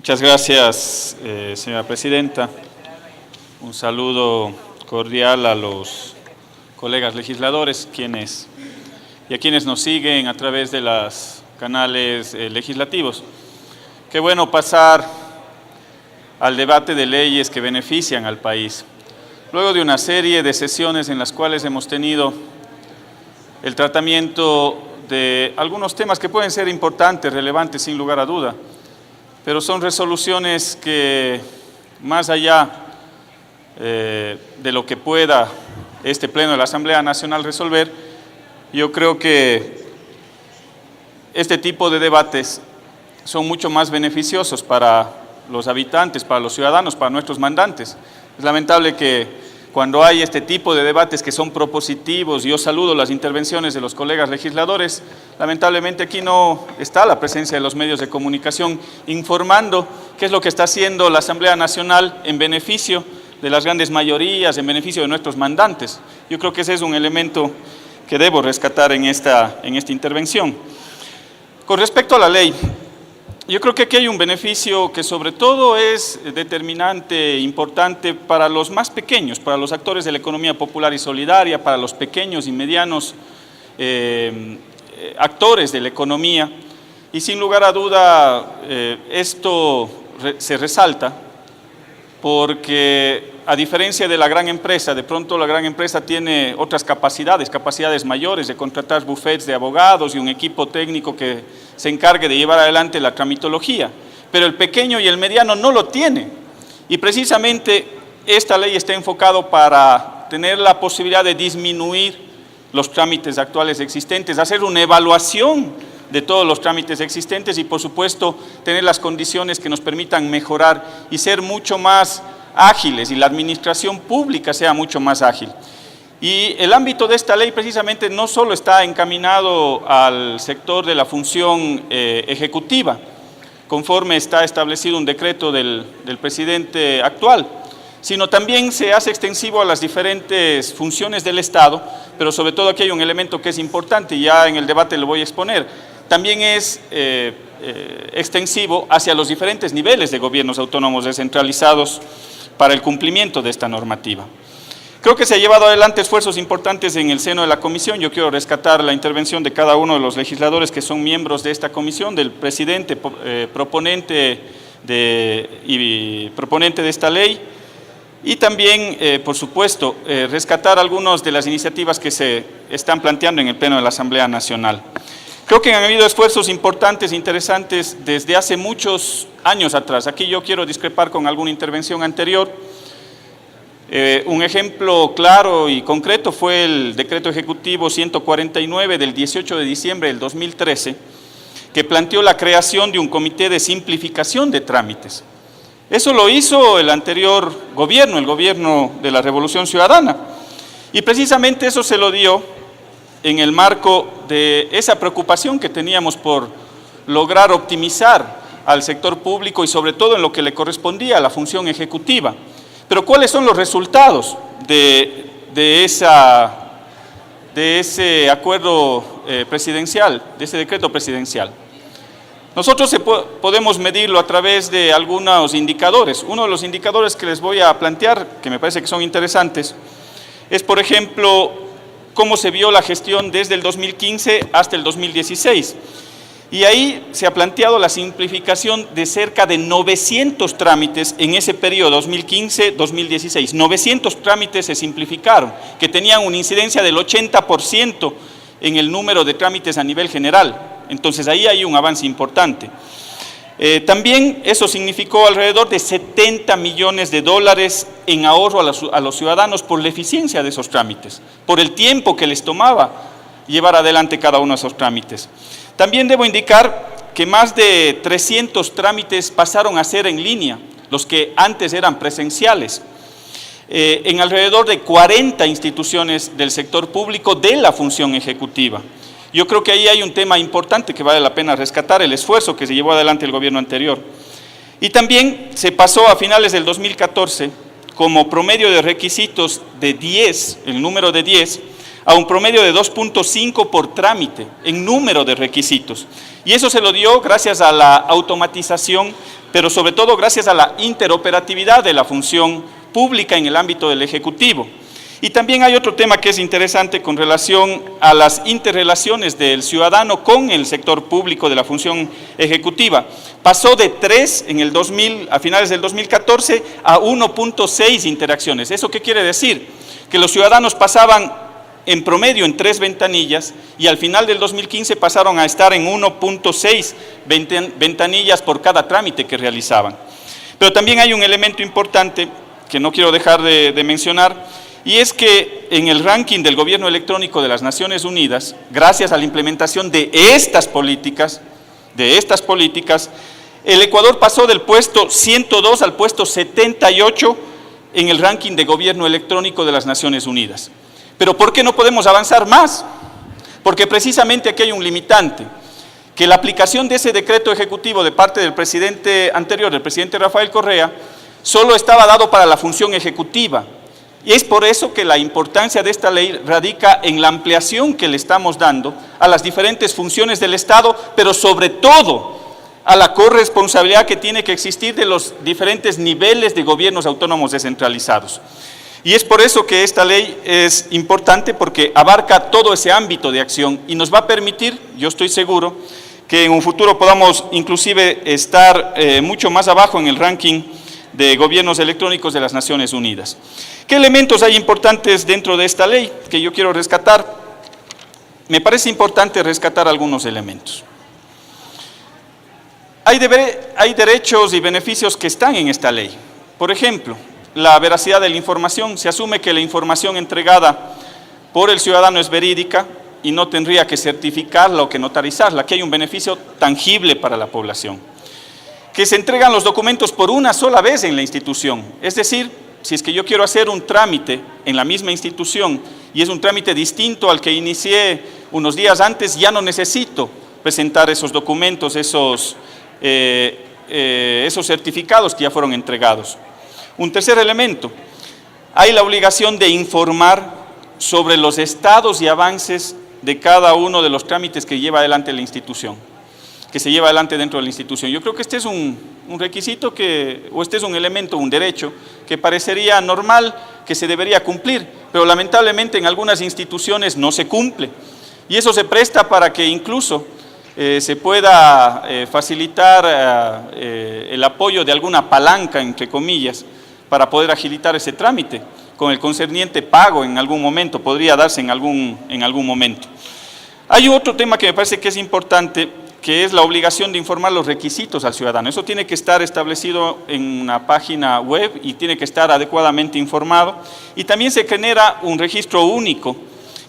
Muchas gracias, señora presidenta. Un saludo cordial a los colegas legisladores y a quienes nos siguen a través de los canales legislativos. Qué bueno pasar al debate de leyes que benefician al país. Luego de una serie de sesiones en las cuales hemos tenido el tratamiento de algunos temas que pueden ser importantes, relevantes, sin lugar a duda, pero son resoluciones que, más allá de lo que pueda este Pleno de la Asamblea Nacional resolver, yo creo que este tipo de debates son mucho más beneficiosos para los habitantes, para los ciudadanos, para nuestros mandantes. Es lamentable que cuando hay este tipo de debates que son propositivos, yo saludo las intervenciones de los colegas legisladores, lamentablemente aquí no está la presencia de los medios de comunicación informando qué es lo que está haciendo la Asamblea Nacional en beneficio de las grandes mayorías, en beneficio de nuestros mandantes. Yo creo que ese es un elemento que debo rescatar en esta intervención. Con respecto a la ley, yo creo que aquí hay un beneficio que sobre todo es determinante, importante para los más pequeños, para los actores de la economía popular y solidaria, para los pequeños y medianos actores de la economía. Y sin lugar a duda esto se resalta porque a diferencia de la gran empresa, de pronto la gran empresa tiene otras capacidades mayores de contratar bufetes de abogados y un equipo técnico que se encargue de llevar adelante la tramitología, pero el pequeño y el mediano no lo tiene. Y precisamente esta ley está enfocada para tener la posibilidad de disminuir los trámites actuales existentes, hacer una evaluación de todos los trámites existentes y, por supuesto, tener las condiciones que nos permitan mejorar y ser mucho más ágiles y la administración pública sea mucho más ágil. Y el ámbito de esta ley precisamente no solo está encaminado al sector de la función ejecutiva, conforme está establecido un decreto del presidente actual, sino también se hace extensivo a las diferentes funciones del Estado, pero sobre todo aquí hay un elemento que es importante y ya en el debate lo voy a exponer. También es extensivo hacia los diferentes niveles de gobiernos autónomos descentralizados para el cumplimiento de esta normativa. Creo que se ha llevado adelante esfuerzos importantes en el seno de la comisión. Yo quiero rescatar la intervención de cada uno de los legisladores que son miembros de esta comisión, del presidente proponente de esta ley, y también, por supuesto, rescatar algunas de las iniciativas que se están planteando en el Pleno de la Asamblea Nacional. Creo que han habido esfuerzos importantes e interesantes desde hace muchos años atrás. Aquí yo quiero discrepar con alguna intervención anterior. Un ejemplo claro y concreto fue el decreto ejecutivo 149 del 18 de diciembre del 2013, que planteó la creación de un comité de simplificación de trámites. Eso lo hizo el anterior gobierno, el gobierno de la Revolución Ciudadana, y precisamente eso se lo dio en el marco de esa preocupación que teníamos por lograr optimizar al sector público y sobre todo en lo que le correspondía a la función ejecutiva. Pero ¿cuáles son los resultados de ese acuerdo presidencial, de ese decreto presidencial? Nosotros podemos medirlo a través de algunos indicadores. Uno de los indicadores que les voy a plantear, que me parece que son interesantes, es, por ejemplo, cómo se vio la gestión desde el 2015 hasta el 2016. Y ahí se ha planteado la simplificación de cerca de 900 trámites en ese periodo 2015-2016. 900 trámites se simplificaron, que tenían una incidencia del 80% en el número de trámites a nivel general. Entonces ahí hay un avance importante. También eso significó alrededor de $70 millones en ahorro a los ciudadanos por la eficiencia de esos trámites, por el tiempo que les tomaba llevar adelante cada uno de esos trámites. También debo indicar que más de 300 trámites pasaron a ser en línea, los que antes eran presenciales, en alrededor de 40 instituciones del sector público de la función ejecutiva. Yo creo que ahí hay un tema importante que vale la pena rescatar, el esfuerzo que se llevó adelante el gobierno anterior. Y también se pasó a finales del 2014, como promedio de requisitos de 10, el número de 10, a un promedio de 2.5 por trámite en número de requisitos. Y eso se lo dio gracias a la automatización pero sobre todo gracias a la interoperatividad de la función pública en el ámbito del Ejecutivo. Y también hay otro tema que es interesante con relación a las interrelaciones del ciudadano con el sector público de la función ejecutiva. Pasó de 3 a finales del 2014 a 1.6 interacciones. ¿Eso qué quiere decir? Que los ciudadanos pasaban en promedio en 3 ventanillas y al final del 2015 pasaron a estar en 1.6 ventanillas por cada trámite que realizaban. Pero también hay un elemento importante que no quiero dejar de mencionar, y es que en el ranking del gobierno electrónico de las Naciones Unidas, gracias a la implementación de estas políticas, el Ecuador pasó del puesto 102 al puesto 78 en el ranking de gobierno electrónico de las Naciones Unidas. Pero ¿por qué no podemos avanzar más? Porque precisamente aquí hay un limitante, que la aplicación de ese decreto ejecutivo de parte del presidente anterior, del presidente Rafael Correa, solo estaba dado para la función ejecutiva. Y es por eso que la importancia de esta ley radica en la ampliación que le estamos dando a las diferentes funciones del Estado, pero sobre todo a la corresponsabilidad que tiene que existir de los diferentes niveles de gobiernos autónomos descentralizados. Y es por eso que esta ley es importante, porque abarca todo ese ámbito de acción y nos va a permitir, yo estoy seguro, que en un futuro podamos inclusive estar mucho más abajo en el ranking de gobiernos electrónicos de las Naciones Unidas. ¿Qué elementos hay importantes dentro de esta ley que yo quiero rescatar? Me parece importante rescatar algunos elementos. Hay derechos y beneficios que están en esta ley. Por ejemplo, la veracidad de la información. Se asume que la información entregada por el ciudadano es verídica y no tendría que certificarla o que notarizarla. Aquí hay un beneficio tangible para la población. Que se entregan los documentos por una sola vez en la institución. Es decir, si es que yo quiero hacer un trámite en la misma institución y es un trámite distinto al que inicié unos días antes, ya no necesito presentar esos documentos, esos certificados que ya fueron entregados. Un tercer elemento, hay la obligación de informar sobre los estados y avances de cada uno de los trámites que lleva adelante la institución, que se lleva adelante dentro de la institución. Yo creo que este es un requisito o este es un elemento, un derecho que parecería normal, que se debería cumplir, pero lamentablemente en algunas instituciones no se cumple. Y eso se presta para que incluso se pueda facilitar el apoyo de alguna palanca, entre comillas, para poder agilitar ese trámite, con el concerniente pago en algún momento, podría darse en algún momento. Hay otro tema que me parece que es importante, que es la obligación de informar los requisitos al ciudadano. Eso tiene que estar establecido en una página web y tiene que estar adecuadamente informado. Y también se genera un registro único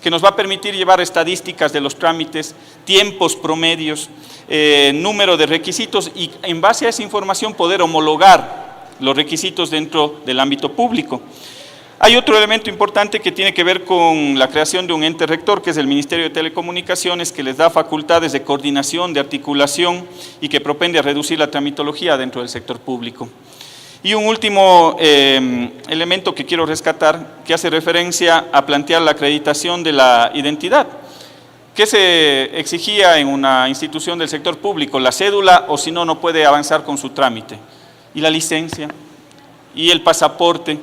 que nos va a permitir llevar estadísticas de los trámites, tiempos promedios, número de requisitos y en base a esa información poder homologar los requisitos dentro del ámbito público. Hay otro elemento importante que tiene que ver con la creación de un ente rector, que es el Ministerio de Telecomunicaciones, que les da facultades de coordinación, de articulación y que propende a reducir la tramitología dentro del sector público. Y un último elemento que quiero rescatar, que hace referencia a plantear la acreditación de la identidad. ¿Qué se exigía en una institución del sector público? La cédula, o si no, no puede avanzar con su trámite. Y la licencia, y el pasaporte.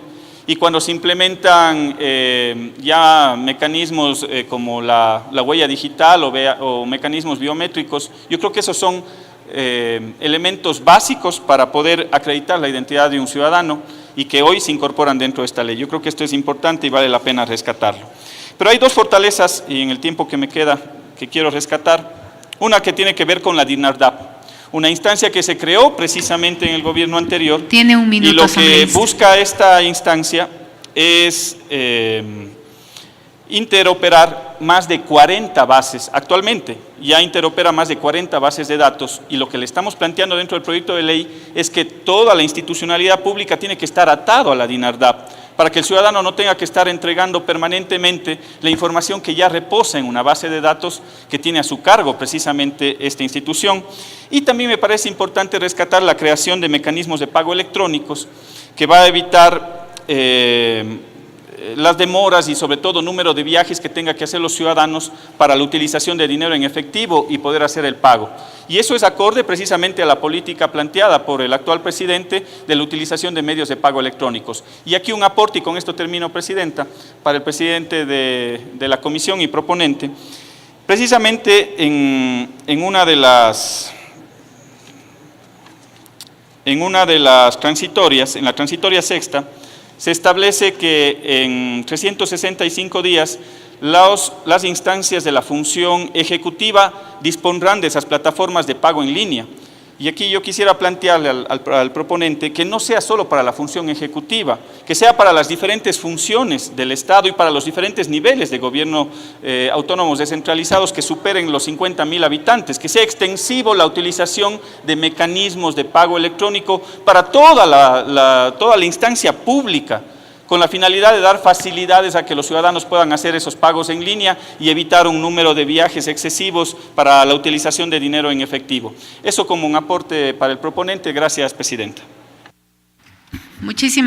Y cuando se implementan ya mecanismos como la huella digital o mecanismos biométricos, yo creo que esos son elementos básicos para poder acreditar la identidad de un ciudadano y que hoy se incorporan dentro de esta ley. Yo creo que esto es importante y vale la pena rescatarlo. Pero hay dos fortalezas, y en el tiempo que me queda, que quiero rescatar. Una que tiene que ver con la DINARDAP, una instancia que se creó precisamente en el gobierno anterior. Tiene un minuto, y lo que busca esta instancia es interoperar más de 40 bases. Actualmente ya interopera más de 40 bases de datos y lo que le estamos planteando dentro del proyecto de ley es que toda la institucionalidad pública tiene que estar atado a la DINARDAP para que el ciudadano no tenga que estar entregando permanentemente la información que ya reposa en una base de datos que tiene a su cargo precisamente esta institución. Y también me parece importante rescatar la creación de mecanismos de pago electrónicos que va a evitar las demoras y sobre todo número de viajes que tengan que hacer los ciudadanos para la utilización de dinero en efectivo y poder hacer el pago. Y eso es acorde precisamente a la política planteada por el actual presidente de la utilización de medios de pago electrónicos. Y aquí un aporte, y con esto termino, Presidenta, para el presidente de la comisión y proponente. Precisamente en una de las transitorias, en la transitoria sexta, se establece que en 365 días las instancias de la función ejecutiva dispondrán de esas plataformas de pago en línea. Y aquí yo quisiera plantearle al proponente que no sea solo para la función ejecutiva, que sea para las diferentes funciones del Estado y para los diferentes niveles de gobierno autónomos descentralizados que superen los 50.000 habitantes, que sea extensivo la utilización de mecanismos de pago electrónico para toda la instancia pública, con la finalidad de dar facilidades a que los ciudadanos puedan hacer esos pagos en línea y evitar un número de viajes excesivos para la utilización de dinero en efectivo. Eso como un aporte para el proponente. Gracias, Presidenta. Muchísimas